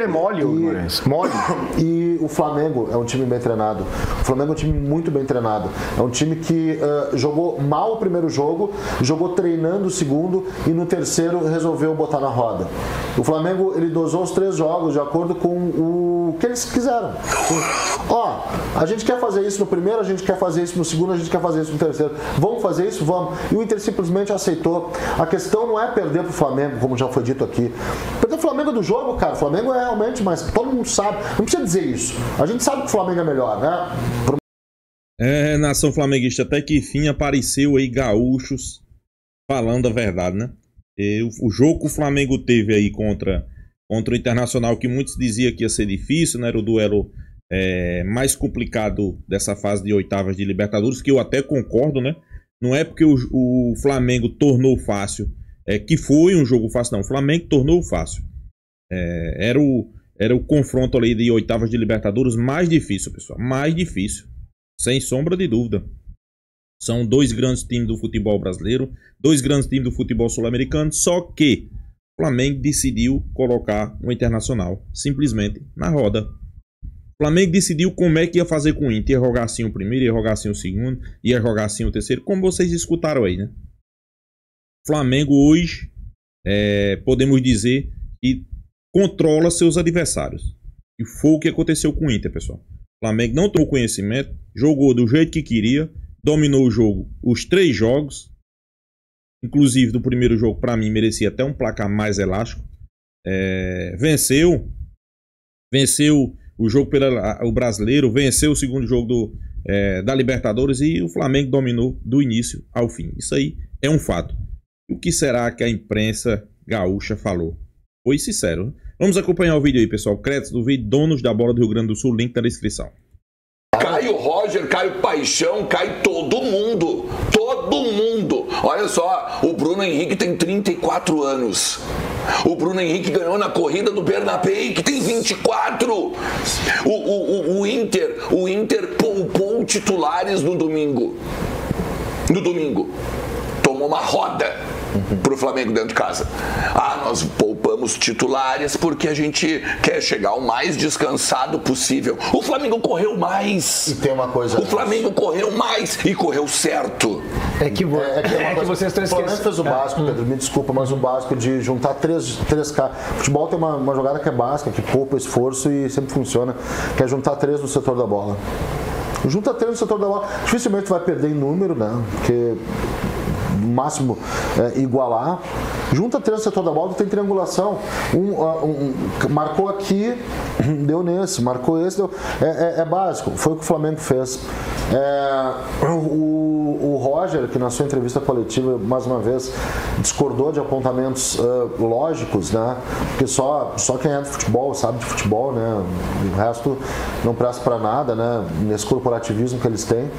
é mole, mole. E o Flamengo é um time bem treinado. O Flamengo é um time muito bem treinado. É um time que jogou mal o primeiro jogo, jogou treinando o segundo e no terceiro resolveu botar na roda. O Flamengo, ele dosou os 3 jogos de acordo com o que eles quiseram. Ó, a gente quer fazer isso no primeiro, a gente quer fazer isso no segundo, a gente quer fazer isso no terceiro. Vamos fazer isso? Vamos. E o Inter simplesmente aceitou. A questão não é perder pro Flamengo, como já foi dito aqui. Perder o Flamengo do jogo, cara. O Flamengo é realmente, mas todo mundo sabe. Não precisa dizer isso. A gente sabe que o Flamengo é melhor, né? Nação flamenguista, até que enfim apareceu aí gaúchos falando a verdade, né? O jogo que o Flamengo teve aí contra o Internacional, que muitos diziam que ia ser difícil, né? Era o duelo mais complicado dessa fase de oitavas de Libertadores, que eu até concordo, né? Não é porque o Flamengo tornou fácil, que foi um jogo fácil, não. O Flamengo tornou fácil. Era o confronto ali de oitavas de Libertadores mais difícil, pessoal. Mais difícil. Sem sombra de dúvida. São 2 grandes times do futebol brasileiro, 2 grandes times do futebol sul-americano, só que o Flamengo decidiu colocar o Internacional simplesmente na roda. O Flamengo decidiu como é que ia fazer com o Inter. Ia jogar assim o primeiro, ia jogar assim o segundo, ia jogar assim o terceiro, como vocês escutaram aí, né? O Flamengo hoje, podemos dizer que controla seus adversários. E foi o que aconteceu com o Inter, pessoal. O Flamengo não tomou conhecimento, jogou do jeito que queria, dominou o jogo, os 3 jogos. Inclusive, do primeiro jogo, para mim, merecia até um placar mais elástico. Venceu o jogo pelo brasileiro, venceu o segundo jogo da Libertadores e o Flamengo dominou do início ao fim. Isso aí é um fato. O que será que a imprensa gaúcha falou? Foi sincero. Vamos acompanhar o vídeo aí, pessoal. Créditos do vídeo, donos da bola do Rio Grande do Sul, link na descrição. Cai o Roger, cai o Paixão, cai todo mundo. Todo mundo. Olha só, o Bruno Henrique tem 34 anos. O Bruno Henrique ganhou na corrida do Bernabéu, que tem 24. O Inter poupou titulares no domingo. No domingo. Tomou uma roda pro Flamengo dentro de casa. Nós poupamos titulares porque a gente quer chegar o mais descansado possível. O Flamengo correu mais. E tem uma coisa. O Flamengo correu mais e correu certo. Que vocês estão esquecendo. O Flamengo fez o básico, Pedro, me desculpa, mas o básico de juntar 3 caras. Futebol tem uma jogada que é básica, que poupa esforço e sempre funciona, que é juntar 3 no setor da bola. Junta 3 no setor da bola. Dificilmente vai perder em número, né? Porque no máximo igualar. Junta 3 no setor da bola, tem triangulação. Marcou aqui, deu nesse, marcou esse, deu. É básico, foi o que o Flamengo fez. O Roger, que na sua entrevista coletiva, mais uma vez, discordou de apontamentos lógicos, né? Porque só quem é do futebol sabe de futebol, né? O resto não presta para nada, né? Nesse corporativismo que eles têm.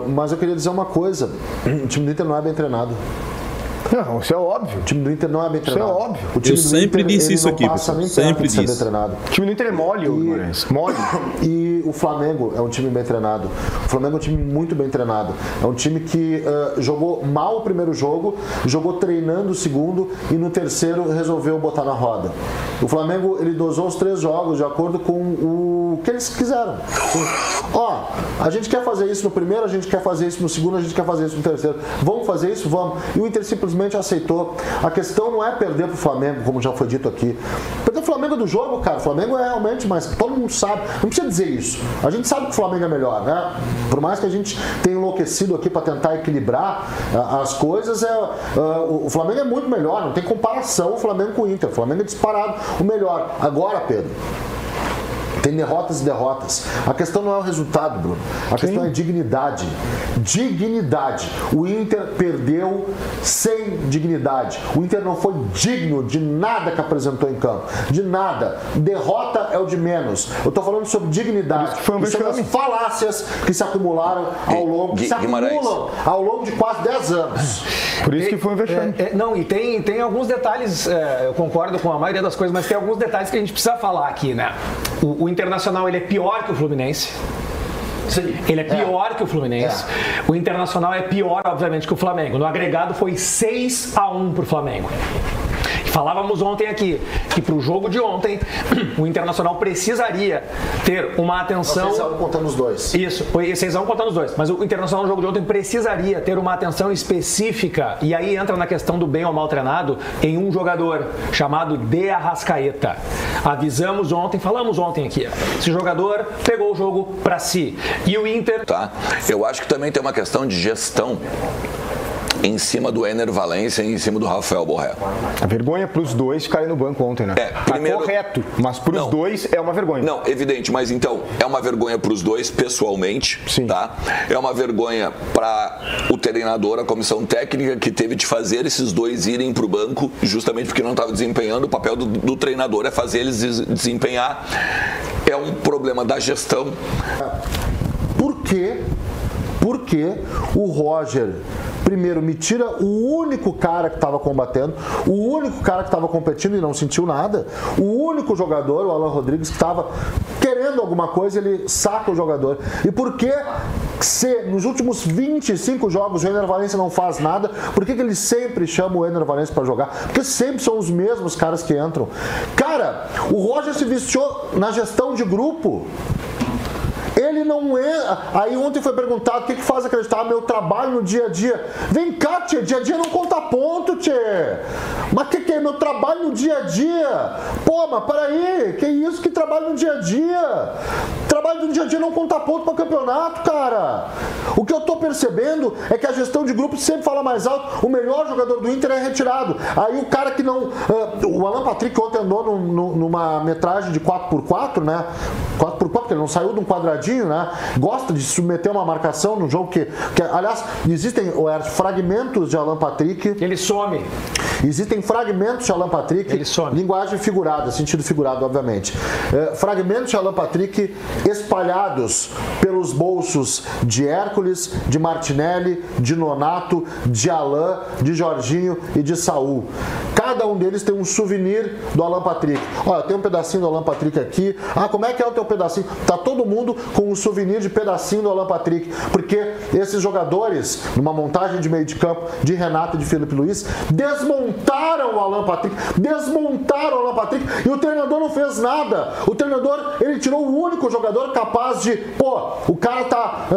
Mas eu queria dizer uma coisa: o time do Inter não é bem treinado. Não, isso é óbvio. O time do Inter não é bem treinado. Isso é óbvio. O time eu sempre Inter, disse isso aqui, pessoal. Sempre disse. O time do Inter é mole, mole. E o Flamengo é um time bem treinado. O Flamengo é um time muito bem treinado. É um time que jogou mal o primeiro jogo, jogou treinando o segundo e no terceiro resolveu botar na roda. O Flamengo, ele dosou os 3 jogos de acordo com o que eles quiseram. Ó, a gente quer fazer isso no primeiro, a gente quer fazer isso no segundo, a gente quer fazer isso no terceiro. Vamos fazer isso? Vamos. E o Inter simplesmente aceitou. A questão não é perder pro Flamengo, como já foi dito aqui. Perder o Flamengo do jogo, cara. O Flamengo é realmente, mas todo mundo sabe. Não precisa dizer isso. A gente sabe que o Flamengo é melhor, né? Por mais que a gente tenha enlouquecido aqui para tentar equilibrar as coisas, o Flamengo é muito melhor. Não tem comparação o Flamengo com o Inter. O Flamengo é disparado o melhor. Agora, Pedro, tem derrotas e derrotas. A questão não é o resultado, Bruno. A questão é dignidade. Dignidade. O Inter perdeu sem dignidade. O Inter não foi digno de nada que apresentou em campo. De nada. Derrota é o de menos. Eu estou falando sobre dignidade. E sobre as falácias que se acumularam ao longo, ao longo de quase 10 anos. Por isso que foi um vexame. Não, e tem alguns detalhes, eu concordo com a maioria das coisas, mas tem alguns detalhes que a gente precisa falar aqui, né? O Internacional, ele é pior que o Fluminense. Sim. Ele é pior que o Fluminense. O Internacional é pior, obviamente, que o Flamengo. No agregado foi 6-1 pro Flamengo. Falávamos ontem aqui que para o jogo de ontem o Internacional precisaria ter uma atenção... 6-1 contando os dois. Isso, foi 6-1 contando os dois. Mas o Internacional no jogo de ontem precisaria ter uma atenção específica, e aí entra na questão do bem ou mal treinado, em um jogador chamado De Arrascaeta. Avisamos ontem, falamos ontem aqui. Esse jogador pegou o jogo para si. E o Inter... Tá. Eu acho que também tem uma questão de gestão em cima do Ener Valencia e em cima do Rafael Borré. A vergonha pros dois ficarem no banco ontem, né? Primeiro... Tá correto, mas pros dois é uma vergonha. Não, evidente, mas então, é uma vergonha pros dois pessoalmente, sim, tá? É uma vergonha para o treinador, a comissão técnica que teve de fazer esses dois irem pro banco, justamente porque não estava desempenhando. O papel do treinador é fazer eles desempenhar. É um problema da gestão. Por quê? Porque o Roger, primeiro, me tira o único cara que estava combatendo, o único cara que estava competindo e não sentiu nada, o único jogador, o Alan Rodrigues, que estava querendo alguma coisa, ele saca o jogador. E por que se nos últimos 25 jogos o Ener Valencia não faz nada, por que ele sempre chama o Ener Valencia para jogar? Porque sempre são os mesmos caras que entram. Cara, o Roger se viciou na gestão de grupo. Ele não é... Aí ontem foi perguntado o que faz acreditar meu trabalho no dia a dia. Vem cá, tchê, dia a dia não conta ponto, tchê. Mas que é meu trabalho no dia a dia? Pô, mas peraí, que isso, que trabalho no dia a dia? Trabalho no dia a dia não conta ponto para campeonato, cara. O que eu tô percebendo é que a gestão de grupo sempre fala mais alto, o melhor jogador do Inter é retirado. Aí o cara que não... o Alan Patrick ontem andou numa metragem de 4x4, né? 4x4, porque ele não saiu de um quadradinho, né? Gosta de submeter uma marcação no jogo que aliás, existem fragmentos de Alan Patrick. Ele some. Existem fragmentos de Alan Patrick. Ele some. Linguagem figurada, sentido figurado, obviamente. Fragmentos de Alan Patrick espalhados pelos bolsos de Hércules, de Martinelli, de Nonato, de Alan, de Jorginho e de Saul. Cada um deles tem um souvenir do Alan Patrick. Olha, tem um pedacinho do Alan Patrick aqui. Ah, como é que é o teu pedacinho? Tá todo mundo com um souvenir de pedacinho do Alan Patrick. Porque esses jogadores, numa montagem de meio de campo de Renato e de Felipe Luiz, desmontaram o Alan Patrick. Desmontaram o Alan Patrick e o treinador não fez nada. O treinador, ele tirou o único jogador capaz de, pô, o cara tá,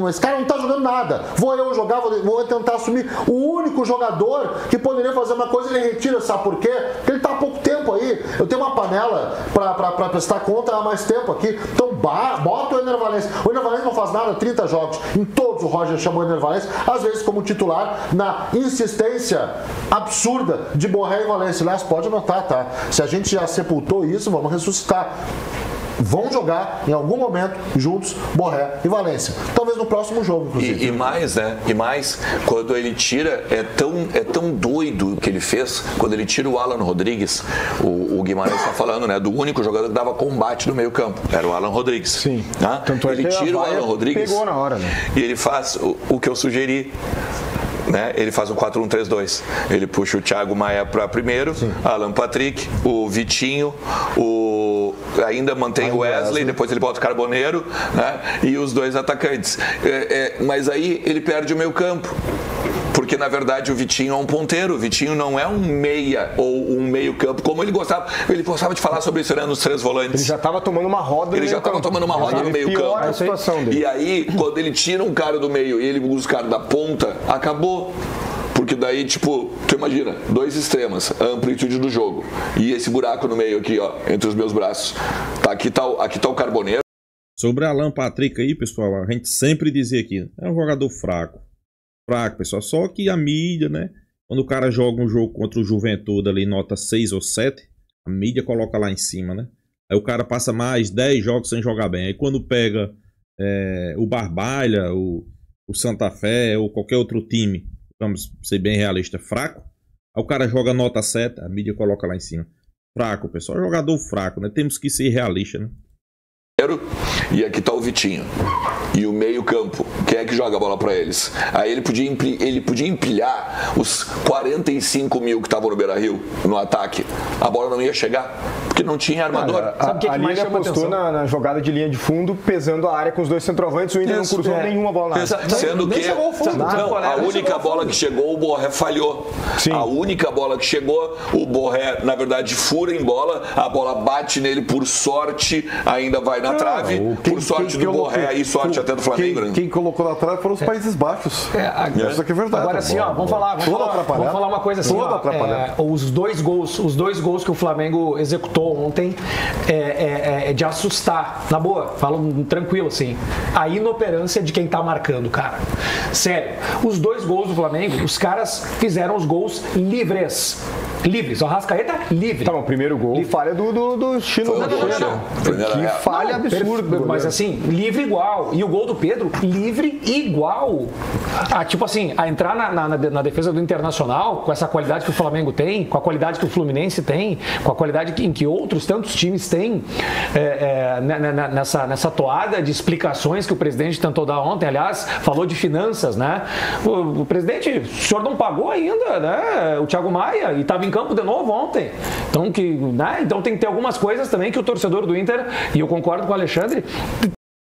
esse cara não tá jogando nada. Vou eu jogar, vou tentar assumir. O único jogador que poderia fazer uma coisa, ele retira, sabe por quê? Porque ele tá há pouco tempo aí. Eu tenho uma panela pra prestar conta há mais tempo aqui. Então bota o Ener Valencia. O Ener Valencia não faz nada, 30 jogos. Em todos o Roger chamou o Ener Valencia, às vezes como titular, na insistência absurda de Borré e Valencia. Aliás, pode anotar, tá? Se a gente já sepultou isso, vamos ressuscitar. Vão jogar em algum momento juntos Borré e Valencia. Talvez no próximo jogo, inclusive. E mais, né? E mais, quando ele tira, é tão doido o que ele fez, quando ele tira o Alan Rodrigues, o Guimarães está falando, né? Do único jogador que dava combate no meio campo. Era o Alan Rodrigues. Sim. Né? Tanto ele tira o Alan Rodrigues. Pegou na hora, né? E ele faz o que eu sugeri. Né? Ele faz um 4-1-3-2. Ele puxa o Thiago Maia para primeiro, sim, Alan Patrick, o Vitinho, ainda mantém o Wesley, depois ele bota o Carboneiro, né? E os dois atacantes. Mas aí ele perde o meio campo. Porque, na verdade, o Vitinho é um ponteiro. O Vitinho não é um meia ou um meio campo, como ele gostava. Ele gostava de falar sobre isso, né, nos três volantes. Ele já estava tomando uma roda no meio campo. A situação dele. E aí, quando ele tira um cara do meio e ele usa o cara da ponta, acabou. Porque daí, tipo, tu imagina, dois extremos, a amplitude do jogo. E esse buraco no meio aqui, ó, entre os meus braços. Aqui tá o Carboneiro. Sobre Alan Patrick aí, pessoal, a gente sempre dizia aqui, é um jogador fraco, pessoal. Só que a mídia, né? Quando o cara joga um jogo contra o Juventude ali, nota 6 ou 7, a mídia coloca lá em cima, né? Aí o cara passa mais 10 jogos sem jogar bem. Aí quando pega o Barbalha, o Santa Fé ou qualquer outro time, vamos ser bem realista, fraco, aí o cara joga nota 7, a mídia coloca lá em cima. Fraco, pessoal. Jogador fraco, né? Temos que ser realistas, né? e aqui tá o Vitinho. E o meio campo, quem é que joga a bola para eles? Aí ele podia empilhar os 45 mil que estavam no Beira-Rio no ataque. A bola não ia chegar, porque não tinha armador. Sabe o que Ali mais ele chama apostou atenção? na jogada de linha de fundo, pesando a área com os dois centroavantes, o Inter não cruzou nenhuma bola na área. Sendo nem que chegou ao fundo, não, a nem única chegou ao bola fundo. que chegou, o Borré falhou. Sim. A única bola que chegou, o Borré, na verdade, fura em bola, a bola bate nele, por sorte, ainda vai na trave. Por sorte do Borré e sorte até do Flamengo. né? Quem colocou na trave foram os Países Baixos. Isso aqui é verdade. Agora sim, ó, vamos falar uma coisa assim, Todo ó, atrapalhado. os dois gols que o Flamengo executou ontem é de assustar, na boa, falo tranquilo assim, a inoperância de quem tá marcando, cara. Sério, os dois gols do Flamengo, os caras fizeram os gols livres, o Arrascaeta livre. Tá, o primeiro gol, falha do Chino. Foi o gol, Que falha absurda. Mas assim, livre igual. E o gol do Pedro, livre igual. Tipo assim, a entrar na defesa do Internacional, com essa qualidade que o Flamengo tem, com a qualidade que o Fluminense tem, com a qualidade em que outros tantos times têm, nessa toada de explicações que o presidente tentou dar ontem, aliás, falou de finanças, né? O presidente, o senhor não pagou ainda, né? O Thiago Maia, e estava em campo de novo ontem. Então tem que ter algumas coisas também que o torcedor do Inter, e eu concordo com o Alexandre.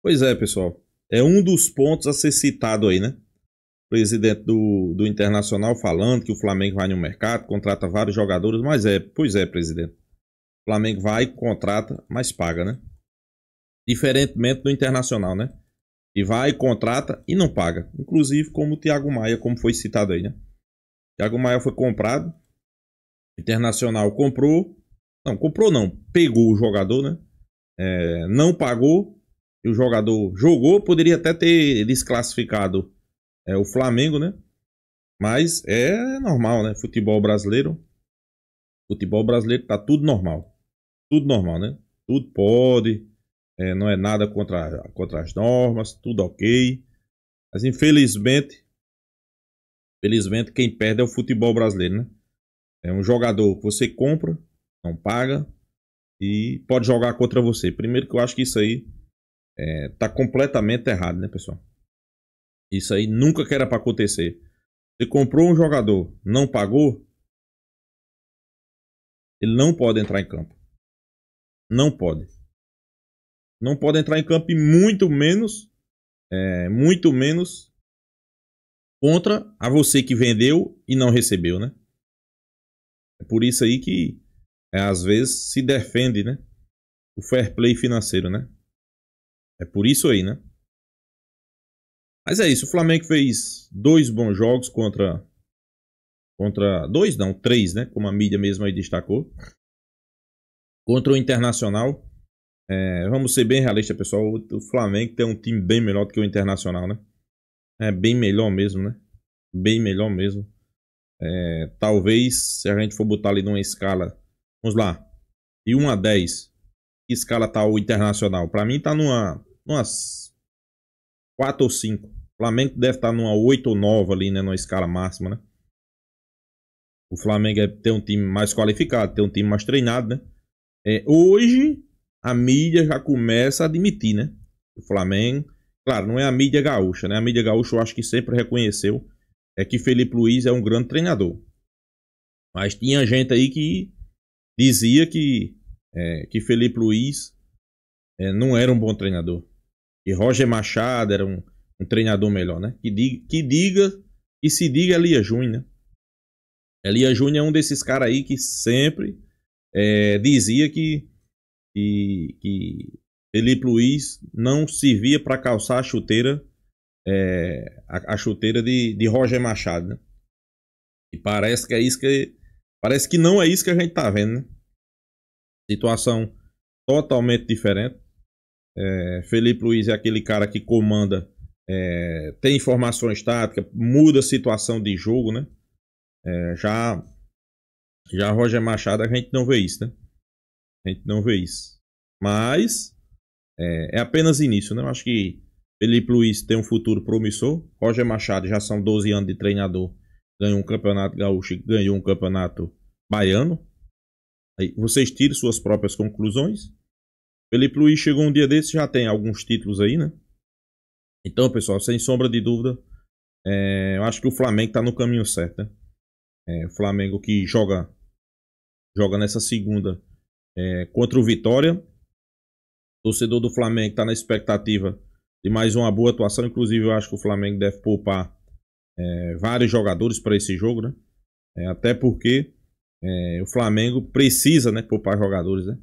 Pois é, pessoal. É um dos pontos a ser citado aí, né? O presidente do Internacional falando que o Flamengo vai no mercado, contrata vários jogadores, mas pois é, presidente. O Flamengo vai, contrata, mas paga, né? Diferentemente do Internacional, né? E vai, contrata e não paga. Inclusive como o Thiago Maia, como foi citado aí, né? O Thiago Maia foi comprado, o Internacional pegou o jogador, né? Não pagou, e o jogador jogou, poderia até ter desclassificado o Flamengo, né? Mas é normal, né? Futebol brasileiro tá tudo normal. Tudo normal, né? Tudo pode, não é nada contra as normas, tudo ok. Mas infelizmente quem perde é o futebol brasileiro, né? É um jogador que você compra, não paga e pode jogar contra você. Primeiro que eu acho que isso aí tá completamente errado, né, pessoal? Isso aí nunca que era para acontecer. Você comprou um jogador, não pagou, ele não pode entrar em campo. Não pode. Não pode entrar em campo e muito menos contra a você que vendeu e não recebeu, né? É por isso aí que às vezes se defende, né? O fair play financeiro, né? É por isso aí, né? Mas é isso, o Flamengo fez 2 bons jogos contra 3, né? Como a mídia mesmo aí destacou. Contra o Internacional. Vamos ser bem realistas, pessoal. O Flamengo tem um time bem melhor do que o Internacional, né? É bem melhor mesmo, né? Bem melhor mesmo. Talvez, se a gente for botar ali numa escala, vamos lá, de 1 a 10, que escala tá o Internacional? Pra mim tá numas 4 ou 5. O Flamengo deve estar numa 8 ou 9 ali, né? Numa escala máxima, né? O Flamengo tem um time mais qualificado, tem um time mais treinado, né? Hoje, a mídia já começa a admitir, né? O Flamengo, claro, não é a mídia gaúcha, né? A mídia gaúcha eu acho que sempre reconheceu que Felipe Luiz é um grande treinador. Mas tinha gente aí que dizia que Felipe Luiz não era um bom treinador. Que Roger Machado era um treinador melhor, né? Que se diga Elia Júnior, né? Elia Júnior é um desses caras aí que sempre dizia que Felipe Luiz não servia para calçar a chuteira a chuteira de Roger Machado, né? E parece que não é isso que a gente tá vendo, né? Situação totalmente diferente. Felipe Luiz é aquele cara que comanda, tem informações táticas, muda a situação de jogo, né? Já Roger Machado a gente não vê isso, né? A gente não vê isso. Mas é apenas início, né? Eu acho que Felipe Luiz tem um futuro promissor. Roger Machado já são 12 anos de treinador. Ganhou um campeonato gaúcho e ganhou um campeonato baiano. Aí vocês tiram suas próprias conclusões. Felipe Luiz chegou um dia desse, já tem alguns títulos aí, né? Então, pessoal, sem sombra de dúvida, eu acho que o Flamengo tá no caminho certo, né? O Flamengo que joga nessa segunda contra o Vitória. O torcedor do Flamengo tá na expectativa de mais uma boa atuação. Inclusive, eu acho que o Flamengo deve poupar vários jogadores para esse jogo, né? Até porque o Flamengo precisa, né, poupar jogadores, né?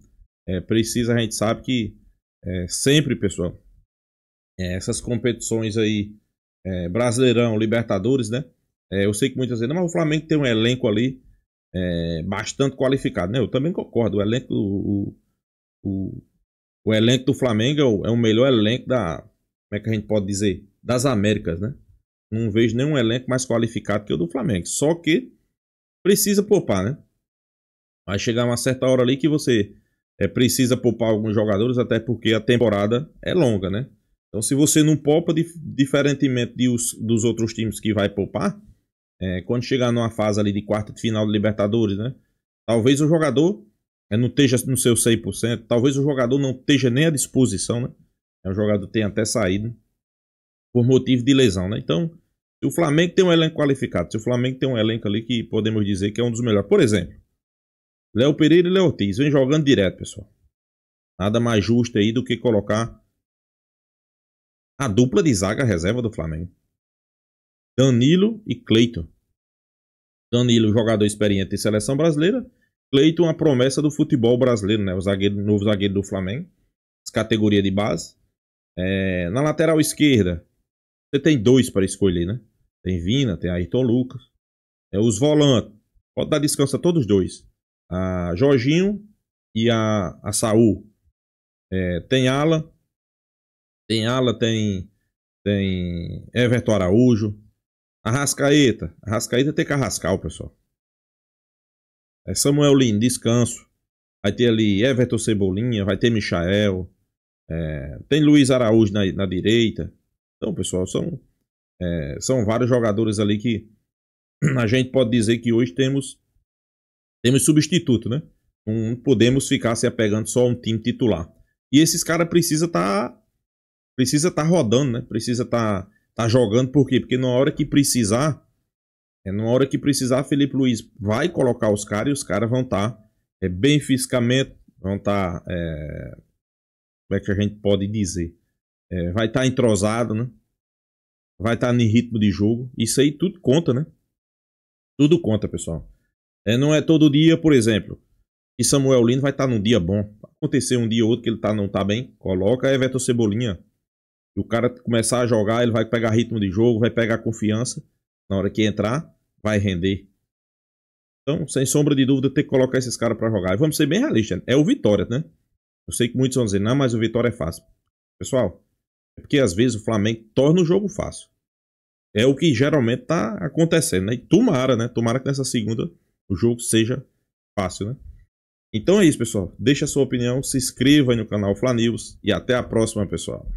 Precisa, a gente sabe que sempre, pessoal, essas competições aí, Brasileirão, Libertadores, né? Eu sei que muitas vezes, mas o Flamengo tem um elenco ali bastante qualificado, né? Eu também concordo, o elenco do Flamengo é o melhor elenco como é que a gente pode dizer? Das Américas, né? Não vejo nenhum elenco mais qualificado que o do Flamengo. Só que precisa poupar, né? Vai chegar uma certa hora ali que você precisa poupar alguns jogadores, até porque a temporada é longa, né? Então, se você não poupa, diferentemente dos outros times que vai poupar, quando chegar numa fase ali de quarta de final de Libertadores, né? Talvez o jogador não esteja no seu 100%, talvez o jogador não esteja nem à disposição, né? O jogador tenha até saído por motivo de lesão, né? Então, se o Flamengo tem um elenco qualificado, se o Flamengo tem um elenco ali que podemos dizer que é um dos melhores, por exemplo, Léo Pereira e Léo Ortiz vem jogando direto, pessoal. Nada mais justo aí do que colocar a dupla de zaga reserva do Flamengo. Danilo e Cleiton. Danilo, jogador experiente em seleção brasileira. Cleiton, uma promessa do futebol brasileiro, né? O novo zagueiro do Flamengo. Categoria de base. Na lateral esquerda, você tem dois para escolher, né? Tem Vina, tem Ayrton Lucas. Os volantes, pode dar descanso a todos os dois. A Jorginho e a Saul. Tem Ala. Tem Everton Araújo. Arrascaeta tem Carrascal, pessoal. Samuel Lino, descanso. Vai ter ali Everton Cebolinha, vai ter Michael. Tem Luiz Araújo na direita. Então, pessoal, são vários jogadores ali que a gente pode dizer que hoje temos substituto, né? Não podemos ficar se apegando só a um time titular. E esses caras precisam tá rodando, né? Precisa tá jogando, por quê? Porque na hora que precisar, Felipe Luiz vai colocar os caras e os caras vão estar bem fisicamente, vão estar, como é que a gente pode dizer? Vai estar entrosado, né? Vai estar em ritmo de jogo. Isso aí tudo conta, né? Tudo conta, pessoal. Não é todo dia, por exemplo, que Samuel Lino vai estar num dia bom. Vai acontecer um dia ou outro que ele não tá bem, coloca Everton Cebolinha. E o cara começar a jogar, ele vai pegar ritmo de jogo, vai pegar confiança. Na hora que entrar, vai render. Então, sem sombra de dúvida, tem que colocar esses caras para jogar. E vamos ser bem realistas. É o Vitória, né? Eu sei que muitos vão dizer, não, mas o Vitória é fácil. Pessoal, é porque às vezes o Flamengo torna o jogo fácil. É o que geralmente tá acontecendo, né? E tomara, né? Tomara que nessa segunda o jogo seja fácil, né? Então é isso, pessoal. Deixa a sua opinião, se inscreva aí no canal Fla News e até a próxima, pessoal.